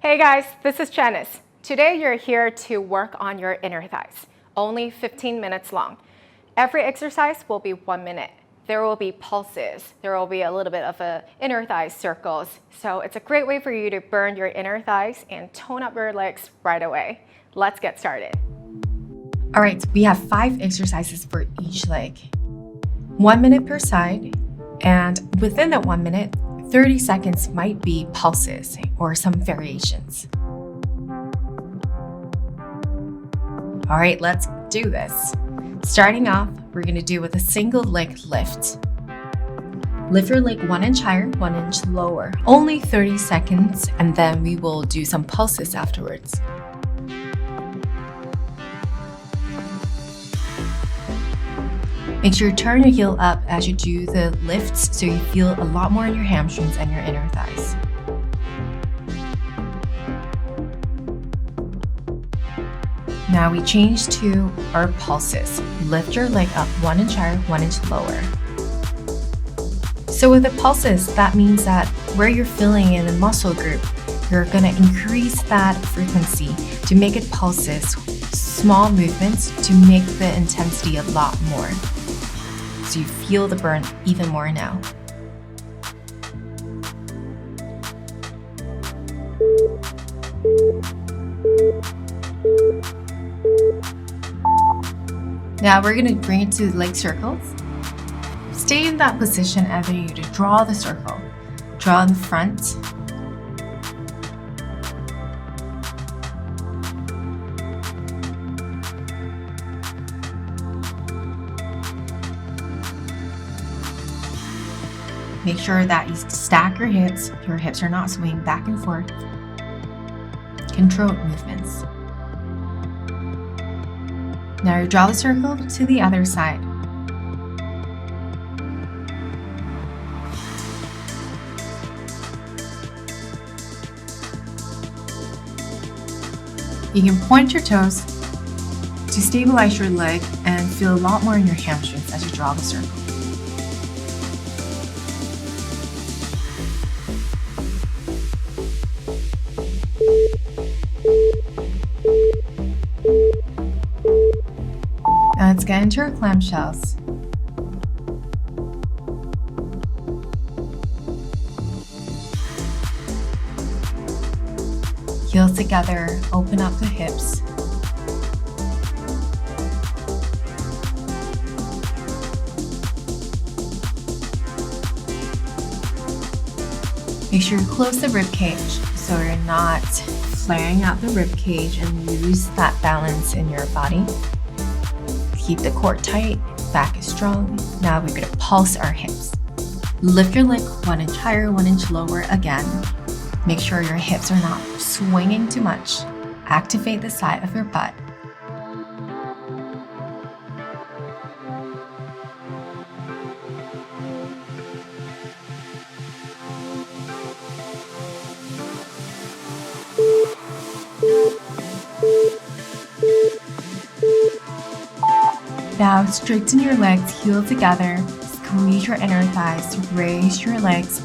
Hey guys, this is Janice. Today you're here to work on your inner thighs, only 15 minutes long. Every exercise will be 1 minute. There will be pulses. There will be a little bit of inner thigh circles. So it's a great way for you to burn your inner thighs and tone up your legs right away. Let's get started. All right, we have 5 exercises for each leg. 1 minute per side, and within that 1 minute, 30 seconds might be pulses or some variations. All right, let's do this. Starting off, we're gonna do with a single leg lift. Lift your leg 1 inch higher, 1 inch lower. Only 30 seconds, and then we will do some pulses afterwards. Make sure you turn your heel up as you do the lifts so you feel a lot more in your hamstrings and your inner thighs. Now we change to our pulses. Lift your leg up 1 inch higher, 1 inch lower. So with the pulses, that means that where you're feeling in the muscle group, you're gonna increase that frequency to make it pulses, small movements to make the intensity a lot more. So you feel the burn even more now. Now we're gonna bring it to leg circles. Stay in that position and then you to draw the circle. Draw in the front. Make sure that you stack your hips are not swinging back and forth. Controlled movements. Now you draw the circle to the other side. You can point your toes to stabilize your leg and feel a lot more in your hamstrings as you draw the circle. Now let's get into our clamshells. Heels together, open up the hips. Make sure you close the rib cage so you're not flaring out the rib cage and lose that balance in your body. Keep the core tight, back is strong. Now we're gonna pulse our hips. Lift your leg 1 inch higher, 1 inch lower again. Make sure your hips are not swinging too much. Activate the side of your butt. Now straighten your legs, heel together, squeeze your inner thighs, raise your legs.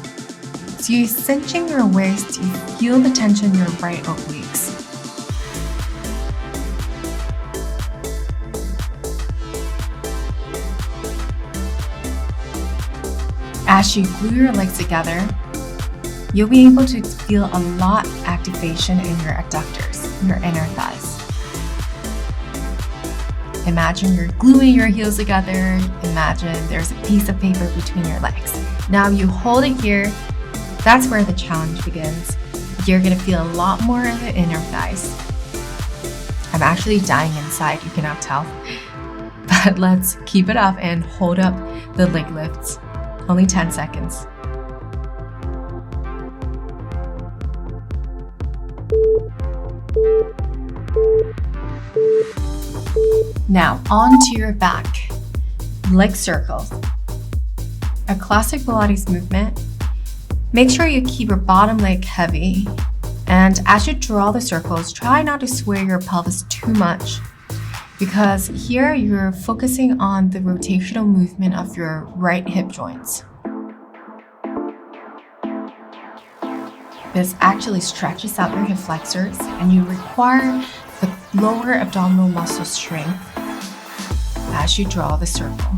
So you're cinching your waist, you feel the tension in your right obliques. As you glue your legs together, you'll be able to feel a lot activation in your adductors, your inner thighs. Imagine you're gluing your heels together. Imagine there's a piece of paper between your legs. Now you hold it here. That's where the challenge begins. You're gonna feel a lot more in the inner thighs. I'm actually dying inside, you cannot tell. But let's keep it up and hold up the leg lifts. Only 10 seconds. Now onto your back. Leg circles. A classic Pilates movement. Make sure you keep your bottom leg heavy. And as you draw the circles, try not to sway your pelvis too much because here you're focusing on the rotational movement of your right hip joints. This actually stretches out your hip flexors and you require the lower abdominal muscle strength as you draw the circle.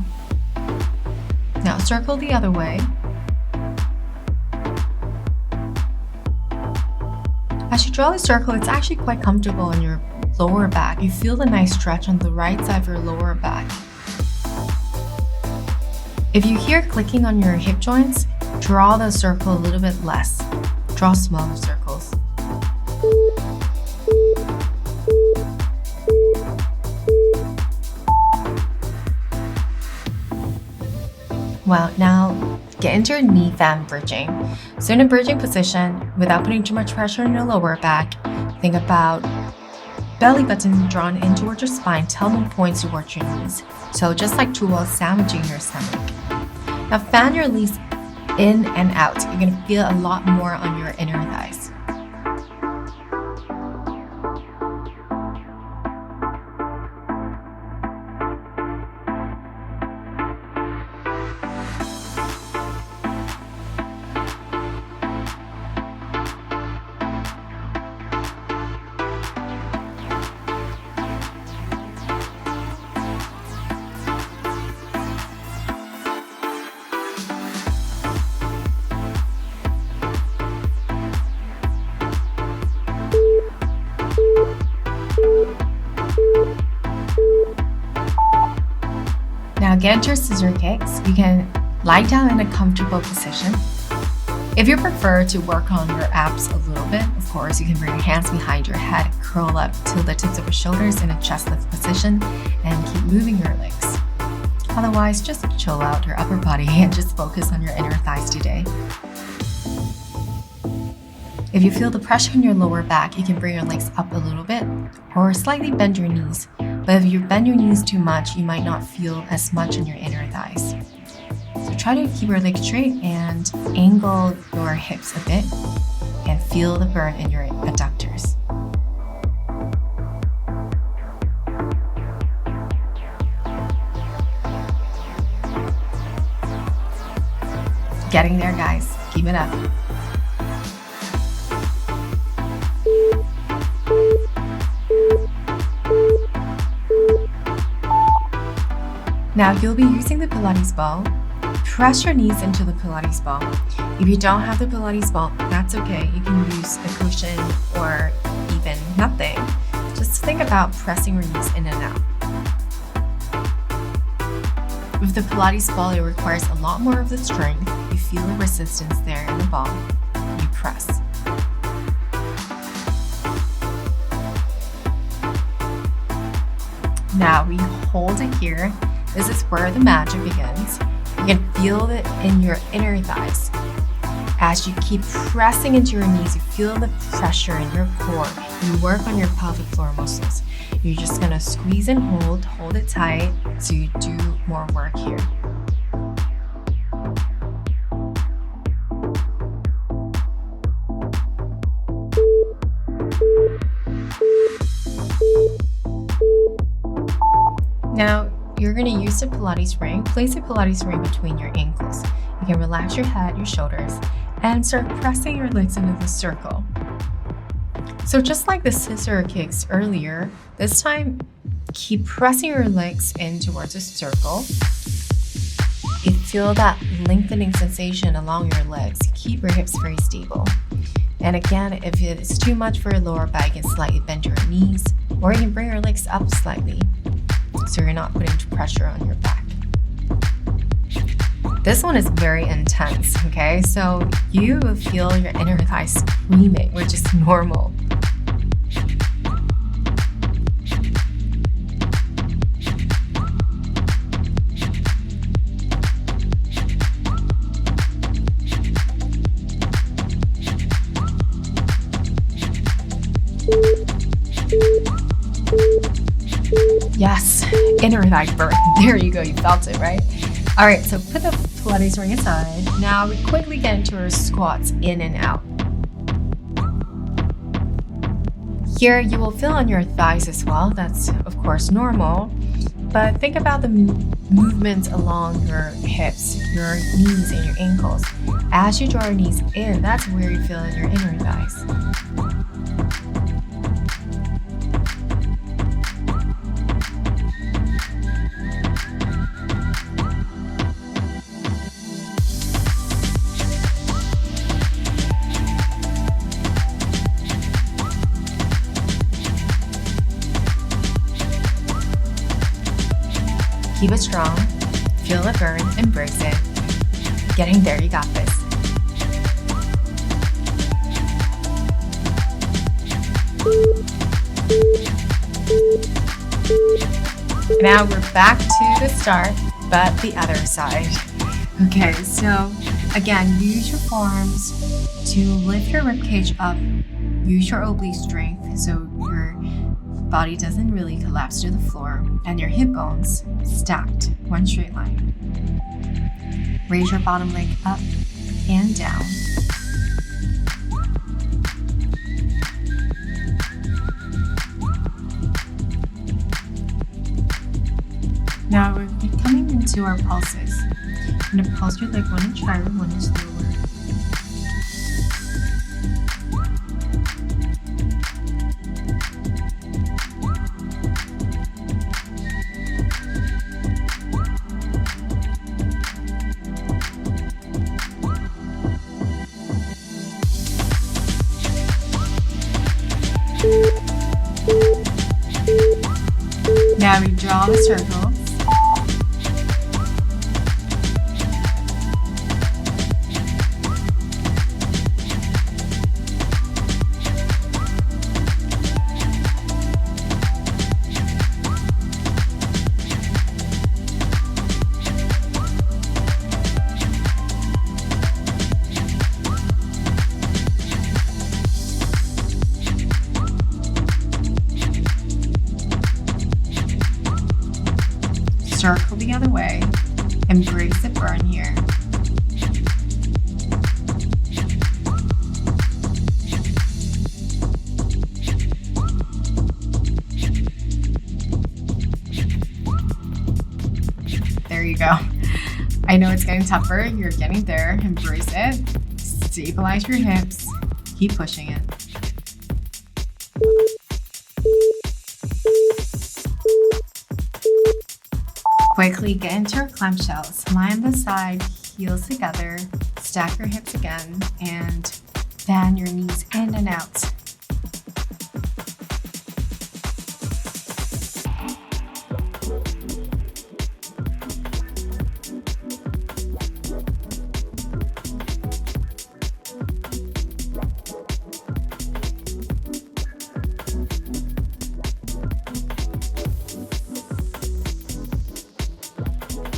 Now circle the other way. As you draw the circle, it's actually quite comfortable in your lower back. You feel the nice stretch on the right side of your lower back. If you hear clicking on your hip joints, draw the circle a little bit less. Draw smaller circles. Well, now get into your knee fan bridging. So in a bridging position, without putting too much pressure on your lower back, think about belly button drawn in towards your spine, tailbone points towards your knees. So just like two walls sandwiching your stomach. Now fan your knees in and out. You're gonna feel a lot more on your inner thighs. Now get into your scissor kicks. You can lie down in a comfortable position. If you prefer to work on your abs a little bit, of course, you can bring your hands behind your head, curl up to the tips of your shoulders in a chest lift position, and keep moving your legs. Otherwise, just chill out your upper body and just focus on your inner thighs today. If you feel the pressure in your lower back, you can bring your legs up a little bit or slightly bend your knees. But if you bend your knees too much, you might not feel as much in your inner thighs. So try to keep your legs straight and angle your hips a bit and feel the burn in your adductors. Getting there, guys. Keep it up. Now you'll be using the Pilates ball. Press your knees into the Pilates ball. If you don't have the Pilates ball, that's okay. You can use a cushion or even nothing. Just think about pressing your knees in and out. With the Pilates ball, it requires a lot more of the strength. You feel the resistance there in the ball. You press. Now we hold it here. This is where the magic begins. You can feel it in your inner thighs. As you keep pressing into your knees, you feel the pressure in your core. You work on your pelvic floor muscles. You're just gonna squeeze and hold it tight so you do more work here. Now, you're going to use the Pilates ring. Place the Pilates ring between your ankles. You can relax your head, your shoulders, and start pressing your legs into the circle. So just like the scissor kicks earlier, this time keep pressing your legs in towards a circle. You feel that lengthening sensation along your legs. Keep your hips very stable. And again, if it's too much for your lower back, you can slightly bend your knees, or you can bring your legs up slightly so you're not putting too pressure on your back. This one is very intense, okay? So you will feel your inner thighs screaming, which is normal. Yes, inner thigh burn. There you go, you felt it, right? All right, so put the Pilates ring aside. Now we quickly get into our squats in and out. Here you will feel on your thighs as well. That's of course normal, but think about the movements along your hips, your knees, and your ankles. As you draw your knees in, that's where you feel in your inner thighs. Keep it strong, feel the burn, embrace it. Getting there, you got this. Now we're back to the start, but the other side. Okay, so again, use your forearms to lift your ribcage up. Use your oblique strength so your body doesn't really collapse to the floor, and your hip bones stacked, one straight line. Raise your bottom leg up and down. Now we're coming into our pulses. I'm going to pulse your leg 1 inch higher, 1 inch lower. Now we draw the circles. Circle the other way. Embrace the burn here. There you go. I know it's getting tougher. You're getting there. Embrace it. Stabilize your hips. Keep pushing it. Quickly get into your clamshells. Lie on the side, heels together, stack your hips again, and fan your knees in and out.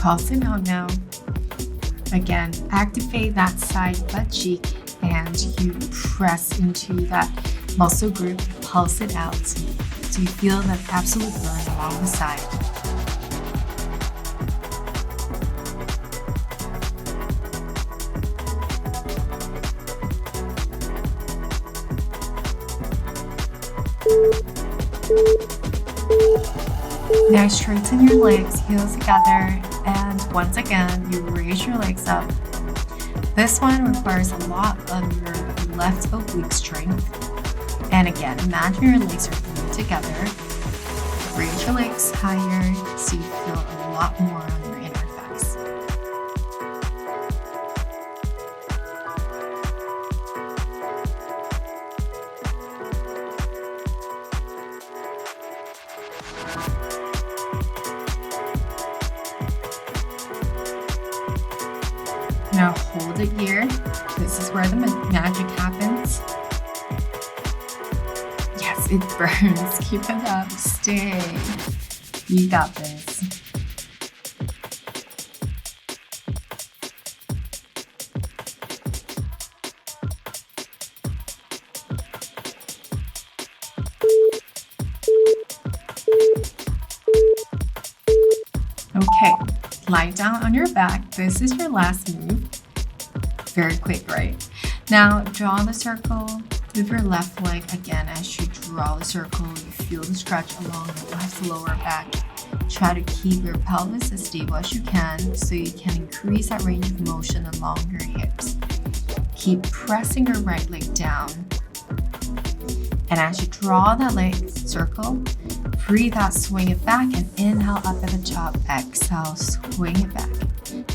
Pulse it out now. Again, activate that side butt cheek and you press into that muscle group, pulse it out. So you feel that absolute burn along the side. Now straighten your legs, heels together, and once again, you raise your legs up. This one requires a lot of your left oblique strength. And again, imagine your legs are glued together. Raise your legs higher so you feel a lot more on your inner thighs. Now hold it here. This is where the magic happens. Yes, it burns. Keep it up. Stay. You got this. Okay, lie down on your back. This is your last move. Very quick, right? Now draw the circle with your left leg again. As you draw the circle, you feel the stretch along the left lower back. Try to keep your pelvis as stable as you can so you can increase that range of motion along your hips. Keep pressing your right leg down. And as you draw that leg circle, breathe out, swing it back, and inhale up at the top, exhale, swing it back.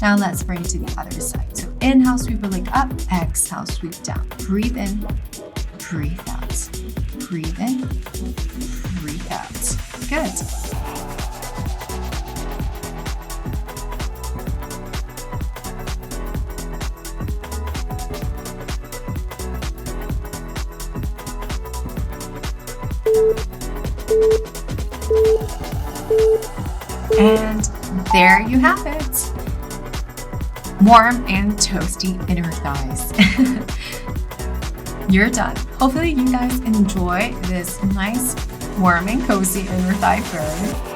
Now let's bring it to the other side. So inhale, sweep the leg up, exhale, sweep down. Breathe in, breathe out. Breathe in, breathe out. Good. And there you have it. Warm and toasty inner thighs. You're done. Hopefully you guys enjoy this nice, warm and cozy inner thigh burn.